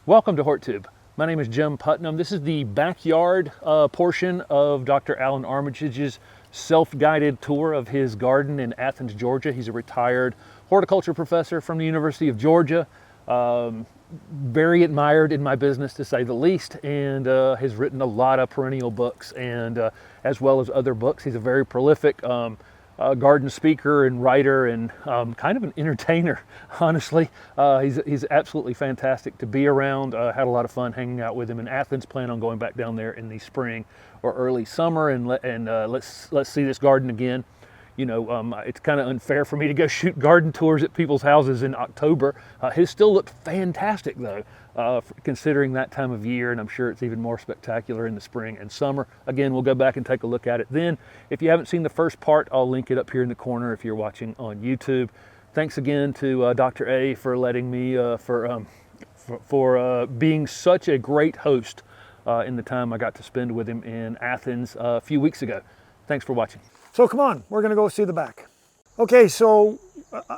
Welcome to HortTube. My name is Jim Putnam. This is the backyard portion of Dr. Allan Armitage's self-guided tour of his garden in Athens, Georgia. He's a retired horticulture professor from the University of Georgia. Very admired in my business, to say the least, and has written a lot of perennial books, and as well as other books. He's a very prolific garden speaker and writer, and kind of an entertainer, honestly. He's absolutely fantastic to be around. Had a lot of fun hanging out with him in Athens. Plan on going back down there in the spring or early summer, and let's see this garden again. You know, it's kind of unfair for me to go shoot garden tours at people's houses in October. His still looked fantastic, though, considering that time of year, and I'm sure it's even more spectacular in the spring and summer. Again, we'll go back and take a look at it then. If you haven't seen the first part, I'll link it up here in the corner if you're watching on YouTube. Thanks again to Dr. A for letting me, for being such a great host in the time I got to spend with him in Athens a few weeks ago. Thanks for watching. So come on, we're going to go see the back. Okay, so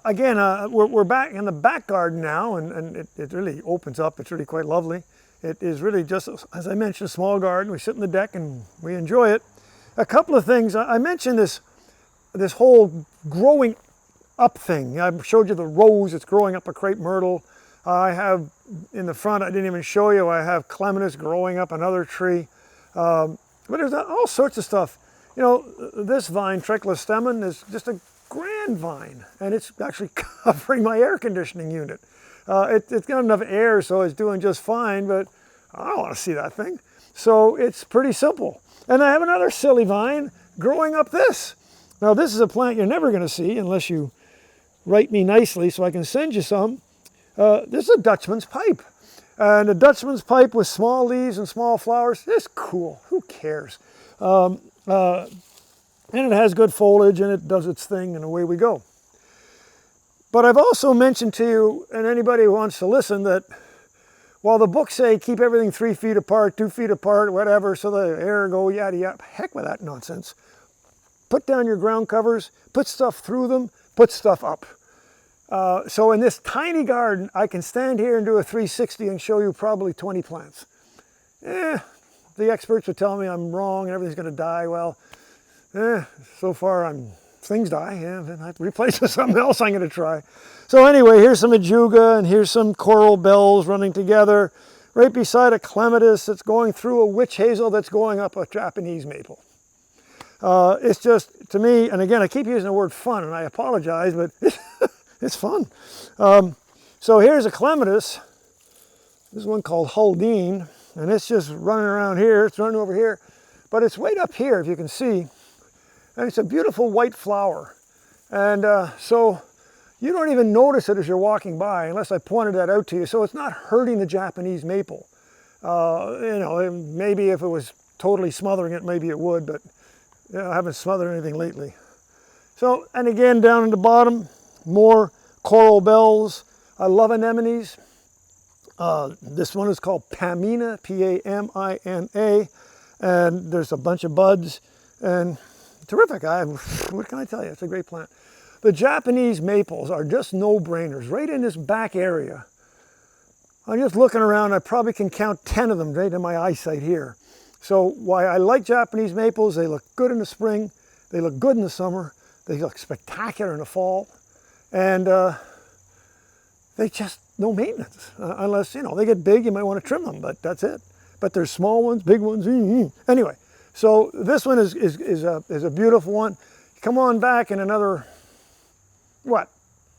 again, we're back in the back garden now, and it really opens up. It's really quite lovely. It is really just, as I mentioned, a small garden. We sit on the deck and we enjoy it. A couple of things. I mentioned this whole growing up thing. I showed you the rose. It's growing up a crepe myrtle. I have in the front, I didn't even show you, I have clematis growing up another tree. But there's all sorts of stuff. You know, this vine, Tricholestemon, is just a grand vine, and it's actually covering my air conditioning unit. It's got enough air, so it's doing just fine, but I don't want to see that thing. So it's pretty simple. And I have another silly vine growing up this. Now, this is a plant you're never going to see unless you write me nicely so I can send you some. This is a Dutchman's pipe. And a Dutchman's pipe with small leaves and small flowers is cool. Who cares? And it has good foliage, and it does its thing, and away we go. But I've also mentioned to you, and anybody who wants to listen, that while the books say keep everything 3 feet apart, 2 feet apart, whatever, so the air go yada yada, heck with that nonsense. Put down your ground covers, put stuff through them, put stuff up. So in this tiny garden, I can stand here and do a 360 and show you probably 20 plants. The experts would tell me I'm wrong and everything's going to die. Well, so far things die. Yeah, I have to replace it with something else I'm going to try. So anyway, here's some ajuga and here's some coral bells running together. Right beside a clematis that's going through a witch hazel that's going up a Japanese maple. It's just, to me, and again, I keep using the word fun, and I apologize, but it's fun. So here's a clematis. This is one called Haldine. And it's just running around here, it's running over here, but it's right up here, if you can see, and it's a beautiful white flower. And so you don't even notice it as you're walking by, unless I pointed that out to you, so it's not hurting the Japanese maple. You know, maybe if it was totally smothering it, maybe it would, but you know, I haven't smothered anything lately. So, and again, down at the bottom, more coral bells. I love anemones. This one is called Pamina, P-A-M-I-N-A, and there's a bunch of buds, and terrific. What can I tell you? It's a great plant. The Japanese maples are just no-brainers, right in this back area. I'm just looking around, I probably can count 10 of them right in my eyesight here. So why I like Japanese maples, they look good in the spring, they look good in the summer, they look spectacular in the fall, and they just no maintenance, unless, you know, they get big, you might want to trim them, but that's it. But there's small ones, big ones. Anyway, so this one is a beautiful one. Come on back in another,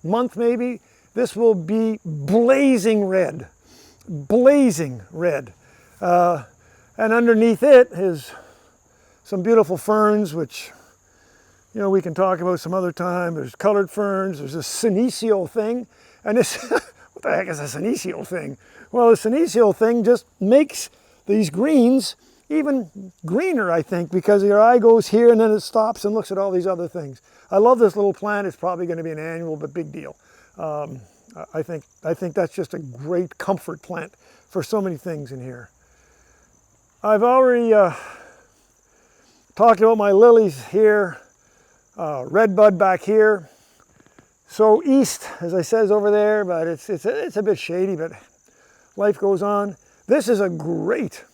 month maybe. This will be blazing red, blazing red. And underneath it is some beautiful ferns, which, you know, we can talk about some other time. There's colored ferns, there's a senecio thing, and this, what the heck is a senecio thing? Well, the senecio thing just makes these greens even greener, I think, because your eye goes here and then it stops and looks at all these other things. I love this little plant. It's probably going to be an annual, but big deal. I think that's just a great comfort plant for so many things in here. I've already talked about my lilies here, red bud back here. So east, as I says over there, but it's a bit shady, but life goes on. This is a great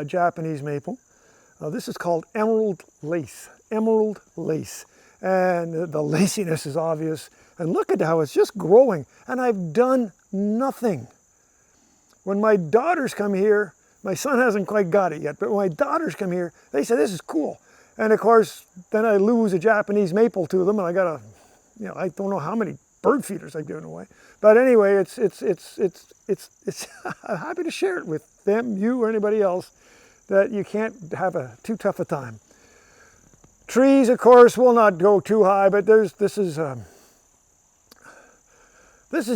Japanese maple. This is called emerald lace. Emerald lace. And the laciness is obvious. And look at how it's just growing. And I've done nothing. When my daughters come here, my son hasn't quite got it yet, but when my daughters come here, they say, this is cool. And of course, then I lose a Japanese maple to them, and I got I don't know how many bird feeders I've given away. But anyway, it's I'm happy to share it with them, you, or anybody else, that you can't have too tough a time. Trees, of course, will not go too high, but this is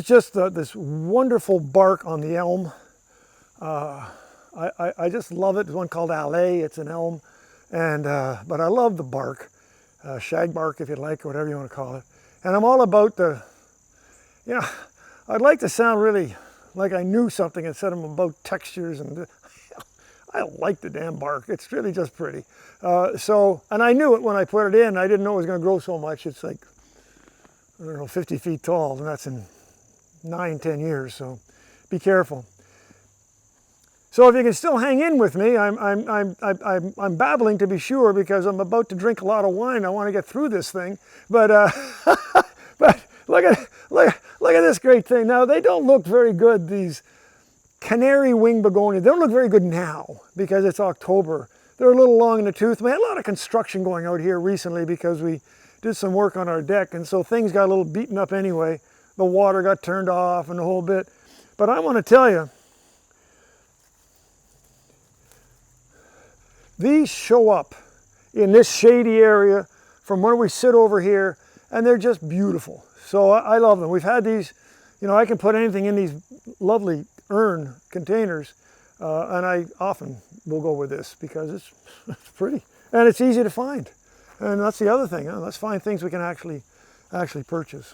just this wonderful bark on the elm. I just love it. There's one called Allan, it's an elm, and but I love the bark, shag bark if you like, or whatever you want to call it. And I'm all about I'd like to sound really like I knew something instead of about textures, and I like the damn bark. It's really just pretty. And I knew it when I put it in. I didn't know it was going to grow so much. It's like, I don't know, 50 feet tall, and that's in 9-10 years, so be careful. So if you can still hang in with me, I'm babbling to be sure, because I'm about to drink a lot of wine. I want to get through this thing, but but look at this great thing. Now they don't look very good. These canary wing begonias, they don't look very good now because it's October. They're a little long in the tooth. We had a lot of construction going out here recently because we did some work on our deck, and so things got a little beaten up anyway. The water got turned off and the whole bit. But I want to tell you, these show up in this shady area from where we sit over here, and they're just beautiful. So I love them. We've had these, I can put anything in these lovely urn containers, and I often will go with this because it's pretty and it's easy to find. And that's the other thing. Let's find things we can actually purchase.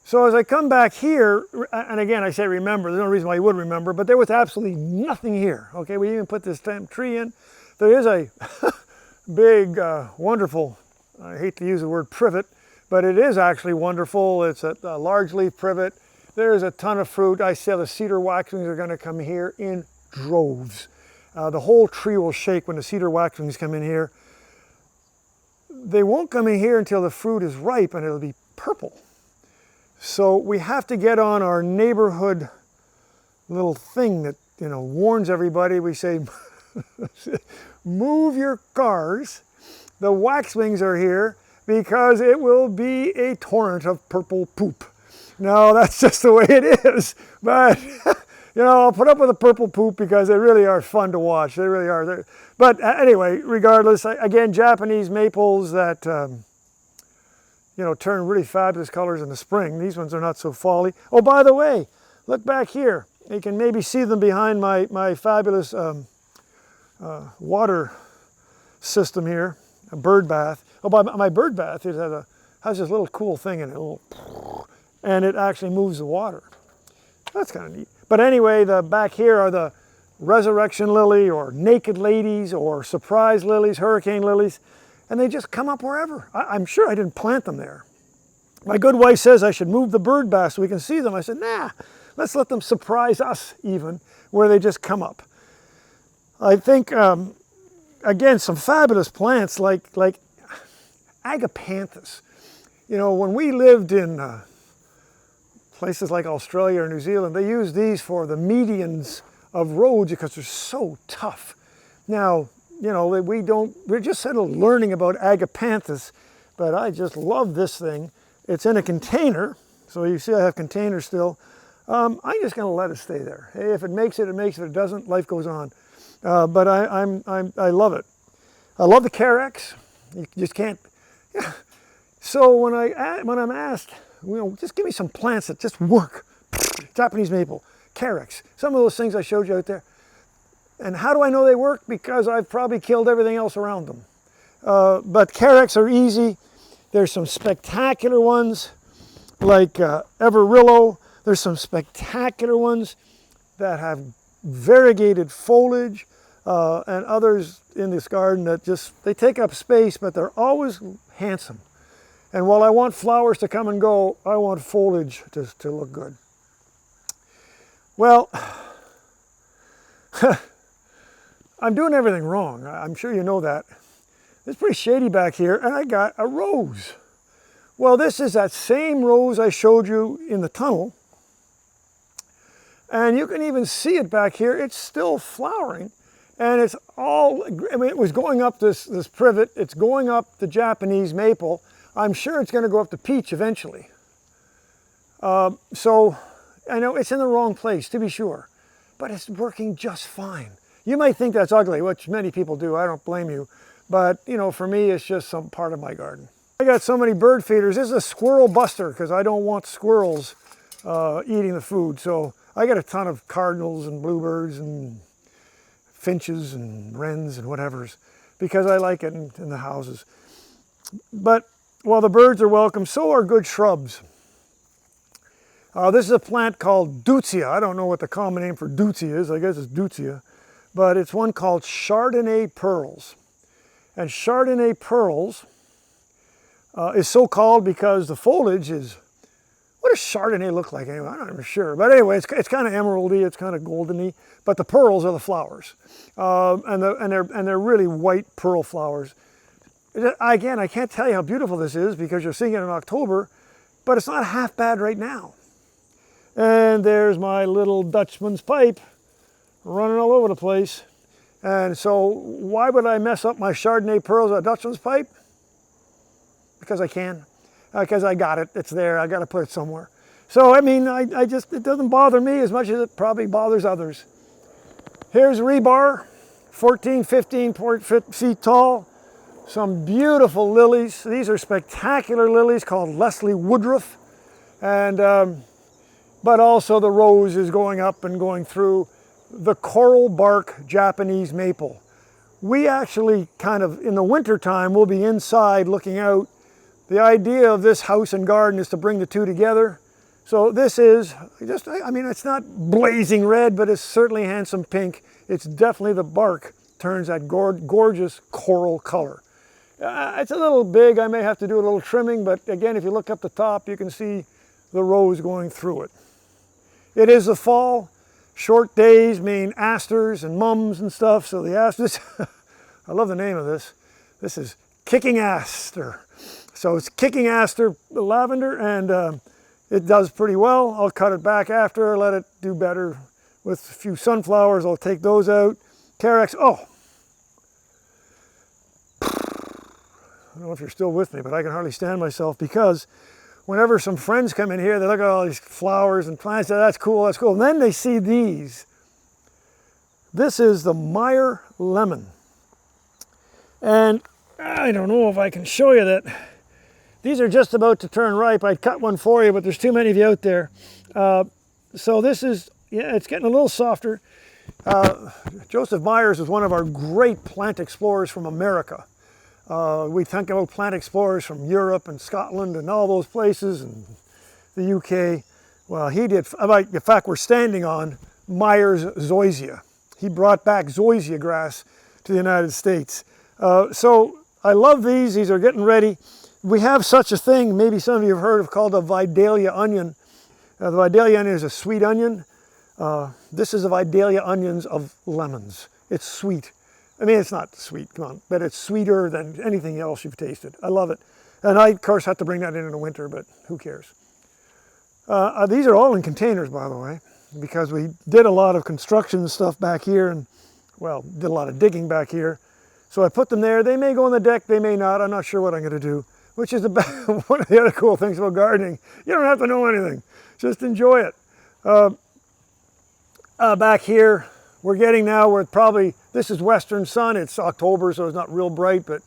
So as I come back here, and again I say remember, there's no reason why you would remember, but there was absolutely nothing here. Okay, we even put this damn tree in. There is a big, wonderful, I hate to use the word privet, but it is actually wonderful. It's a large leaf privet. There's a ton of fruit. I say the cedar waxwings are going to come here in droves. The whole tree will shake when the cedar waxwings come in here. They won't come in here until the fruit is ripe, and it'll be purple. So we have to get on our neighborhood little thing that warns everybody. We say, move your cars. The waxwings are here because it will be a torrent of purple poop. No, that's just the way it is. But I'll put up with the purple poop because they really are fun to watch. They really are. But anyway, regardless, again, Japanese maples that turn really fabulous colors in the spring. These ones are not so folly. Oh, by the way, look back here. You can maybe see them behind my fabulous water system here, a bird bath. Oh, by my bird bath, it has this little cool thing in it, and it actually moves the water. That's kind of neat. But anyway, the back here are the resurrection lily, or naked ladies, or surprise lilies, hurricane lilies, and they just come up wherever. I'm sure I didn't plant them there. My good wife says I should move the bird bath so we can see them. I said, nah, let's let them surprise us even, where they just come up. I think, again, some fabulous plants like agapanthus. When we lived in places like Australia or New Zealand, they use these for the medians of roads because they're so tough. Now, we're just sort of learning about agapanthus, but I just love this thing. It's in a container, so you see I have containers still. I'm just going to let it stay there. Hey, if it makes it, it makes it. If it doesn't, life goes on. But I love it. I love the carex. You just can't. Yeah. So when I'm asked, just give me some plants that just work. Japanese maple, carex, some of those things I showed you out there. And how do I know they work? Because I've probably killed everything else around them. But carex are easy. There's some spectacular ones like Everillo. There's some spectacular ones that have variegated foliage, and others in this garden that they take up space, but they're always handsome. And while I want flowers to come and go, I want foliage to look good. Well, I'm doing everything wrong. I'm sure you know that. It's pretty shady back here, and I got a rose. Well, this is that same rose I showed you in the tunnel. And you can even see it back here. It's still flowering. And it's all, I mean, it was going up this privet. It's going up the Japanese maple. I'm sure it's going to go up the peach eventually. So I know it's in the wrong place, to be sure. But it's working just fine. You might think that's ugly, which many people do. I don't blame you. But, you know, for me, it's just some part of my garden. I got so many bird feeders. This is a squirrel buster because I don't want squirrels eating the food. So I got a ton of cardinals and bluebirds and finches and wrens and whatevers because I like it in the houses. But while the birds are welcome, so are good shrubs. This is a plant called Deutzia. I don't know what the common name for Deutzia is. I guess it's Deutzia. But it's one called Chardonnay pearls. And Chardonnay pearls is so called because the foliage is, what does Chardonnay look like anyway? I'm not even sure. But anyway, it's kind of emeraldy, it's kind of goldeny, but the pearls are the flowers. And they're really white pearl flowers. Again, I can't tell you how beautiful this is because you're seeing it in October, but it's not half bad right now. And there's my little Dutchman's pipe running all over the place. And so why would I mess up my Chardonnay pearls at Dutchman's pipe? Because I can. Because I got it. It's there. I got to put it somewhere. So, I mean, I just, it doesn't bother me as much as it probably bothers others. Here's rebar, 14, 15 feet tall. Some beautiful lilies. These are spectacular lilies called Leslie Woodruff. And, but also the rose is going up and going through the coral bark Japanese maple. We actually kind of, in the winter time, we'll be inside looking out. The idea of this house and garden is to bring the two together. So this is just, I mean, it's not blazing red, but it's certainly handsome pink. It's definitely the bark turns that gorgeous coral color. It's a little big. I may have to do a little trimming, but again, if you look up the top, you can see the rose going through it. It is the fall. Short days mean asters and mums and stuff. So the asters, I love the name of this. This is kicking aster. So it's kicking aster lavender, and it does pretty well. I'll cut it back after, let it do better with a few sunflowers. I'll take those out. Carex, oh. I don't know if you're still with me, but I can hardly stand myself because whenever some friends come in here, they look at all these flowers and plants, that's cool, that's cool. And then they see these. This is the Meyer lemon. And I don't know if I can show you that. These are just about to turn ripe. I'd cut one for you, but there's too many of you out there. So this is, yeah, it's getting a little softer. Joseph Myers is one of our great plant explorers from America. We think about plant explorers from Europe and Scotland and all those places and the UK. Well, he did, in fact, we're standing on Myers zoysia. He brought back zoysia grass to the United States. So I love these. These are getting ready. We have such a thing, maybe some of you have heard of, called a Vidalia onion. The Vidalia onion is a sweet onion. This is a Vidalia onions of lemons. It's sweet. I mean, it's not sweet, come on, but it's sweeter than anything else you've tasted. I love it. And I, of course, have to bring that in the winter, but who cares? These are all in containers, by the way, because we did a lot of construction stuff back here and, well, did a lot of digging back here. So I put them there. They may go on the deck, they may not. I'm not sure what I'm going to do, which is one of the other cool things about gardening. You don't have to know anything. Just enjoy it. Back here, we're getting now, we're probably, this is western sun. It's October, so it's not real bright, but,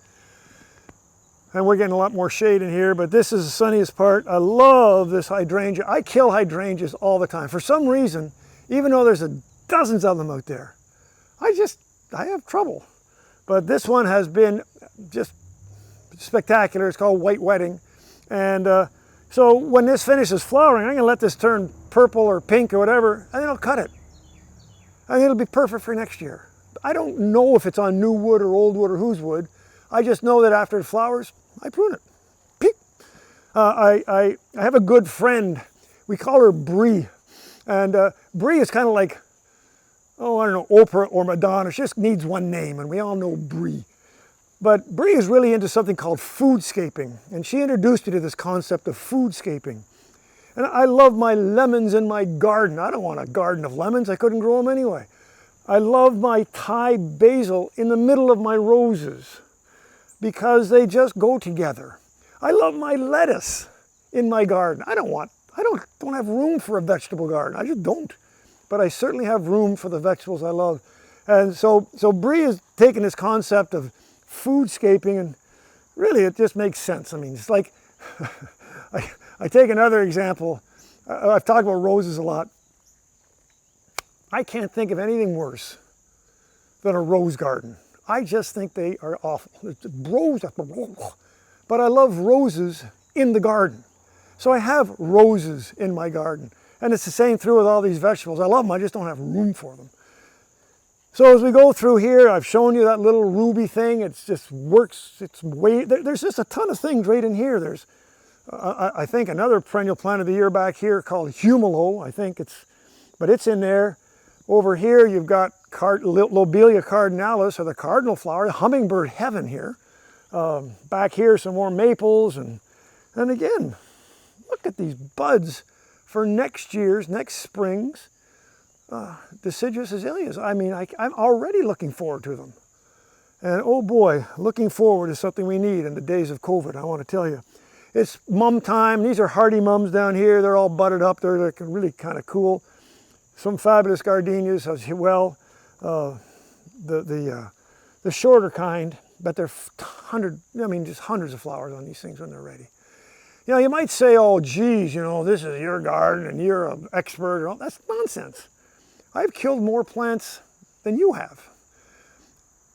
and we're getting a lot more shade in here, but this is the sunniest part. I love this hydrangea. I kill hydrangeas all the time. For some reason, even though there's dozens of them out there, I have trouble. But this one has been just spectacular. It's called White Wedding. And so when this finishes flowering, I'm gonna let this turn purple or pink or whatever, and then I'll cut it. And it'll be perfect for next year. I don't know if it's on new wood or old wood or whose wood. I just know that after it flowers, I prune it. Peep. I have a good friend. We call her Bree. And Bree is kind of like, oh, I don't know, Oprah or Madonna. She just needs one name, and we all know Brie. But Brie is really into something called foodscaping, and she introduced me to this concept of foodscaping. And I love my lemons in my garden. I don't want a garden of lemons. I couldn't grow them anyway. I love my Thai basil in the middle of my roses because they just go together. I love my lettuce in my garden. I don't have room for a vegetable garden. I just don't. But I certainly have room for the vegetables I love. And so Brie has taken this concept of foodscaping, and really it just makes sense. I mean, it's like, I take another example. I've talked about roses a lot. I can't think of anything worse than a rose garden. I just think they are awful. But I love roses in the garden. So I have roses in my garden. And it's the same through with all these vegetables. I love them, I just don't have room for them. So as we go through here, I've shown you that little ruby thing. It just works. There's just a ton of things right in here. There's, I think, another perennial plant of the year back here called humolo. But it's in there. Over here, you've got Lobelia cardinalis, or the cardinal flower, hummingbird heaven here. Back here, some more maples. And again, look at these buds for next spring's deciduous azaleas. I mean, I'm already looking forward to them. And oh boy, looking forward is something we need in the days of COVID, I want to tell you. It's mum time. These are hardy mums down here. They're all budded up. They're like really kind of cool. Some fabulous gardenias as well. The shorter kind, but they're just hundreds of flowers on these things when they're ready. You know, you might say, oh, geez, this is your garden and you're an expert. That's nonsense. I've killed more plants than you have.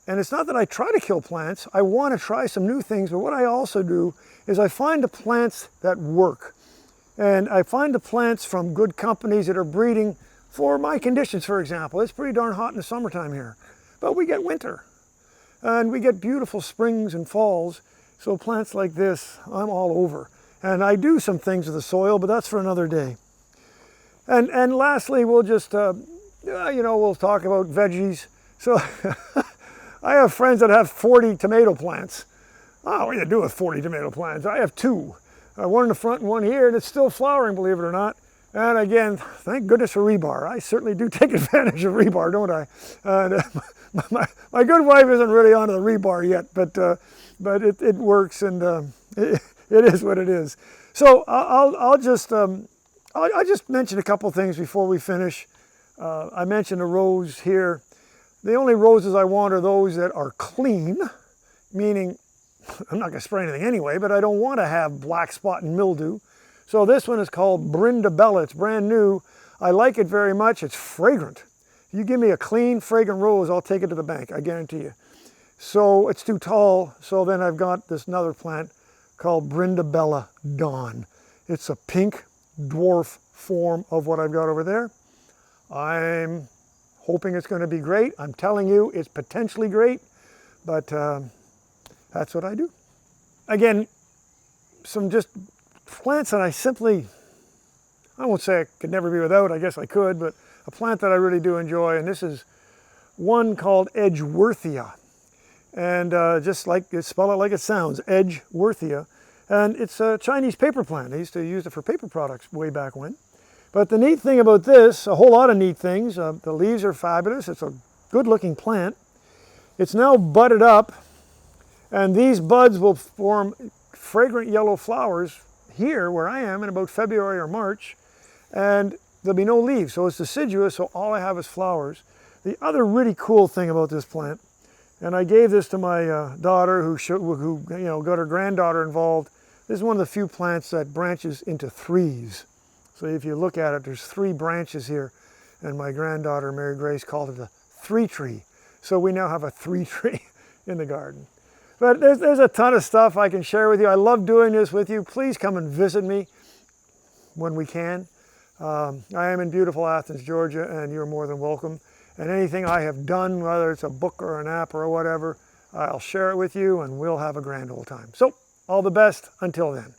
And it's not that I try to kill plants. I want to try some new things, but what I also do is I find the plants that work. And I find the plants from good companies that are breeding for my conditions, for example. It's pretty darn hot in the summertime here, but we get winter. And we get beautiful springs and falls. So plants like this, I'm all over. And I do some things with the soil, but that's for another day. And lastly, we'll just, we'll talk about veggies. So I have friends that have 40 tomato plants. Oh, what do you do with 40 tomato plants? I have 2. One in the front and one here, and it's still flowering, believe it or not. And again, thank goodness for rebar. I certainly do take advantage of rebar, don't I? My good wife isn't really onto the rebar yet, but it works, and it is what it is. So I'll just mention a couple things before we finish. I mentioned a rose here. The only roses I want are those that are clean, meaning I'm not going to spray anything anyway, but I don't want to have black spot and mildew. So this one is called Brindabella. It's brand new. I like it very much. It's fragrant. If you give me a clean, fragrant rose, I'll take it to the bank, I guarantee you. So it's too tall, so then I've got this another plant called Brindabella Dawn. It's a pink dwarf form of what I've got over there. I'm hoping it's going to be great. I'm telling you, it's potentially great, but that's what I do. Again, some just plants that I won't say I could never be without, I guess I could, but a plant that I really do enjoy, and this is one called Edgeworthia. And just like, spell it like it sounds, Edgeworthia. And it's a Chinese paper plant. They used to use it for paper products way back when. But the neat thing about this, a whole lot of neat things, the leaves are fabulous. It's a good looking plant. It's now budded up, and these buds will form fragrant yellow flowers here where I am in about February or March, and there'll be no leaves. So it's deciduous, so all I have is flowers. The other really cool thing about this plant, and I gave this to my daughter who got her granddaughter involved. This is one of the few plants that branches into threes. So if you look at it, there's 3 branches here, and my granddaughter, Mary Grace, called it a 3-tree. So we now have a 3-tree in the garden. But there's a ton of stuff I can share with you. I love doing this with you. Please come and visit me when we can. I am in beautiful Athens, Georgia, and you're more than welcome. And anything I have done, whether it's a book or an app or whatever, I'll share it with you, and we'll have a grand old time. So all the best until then.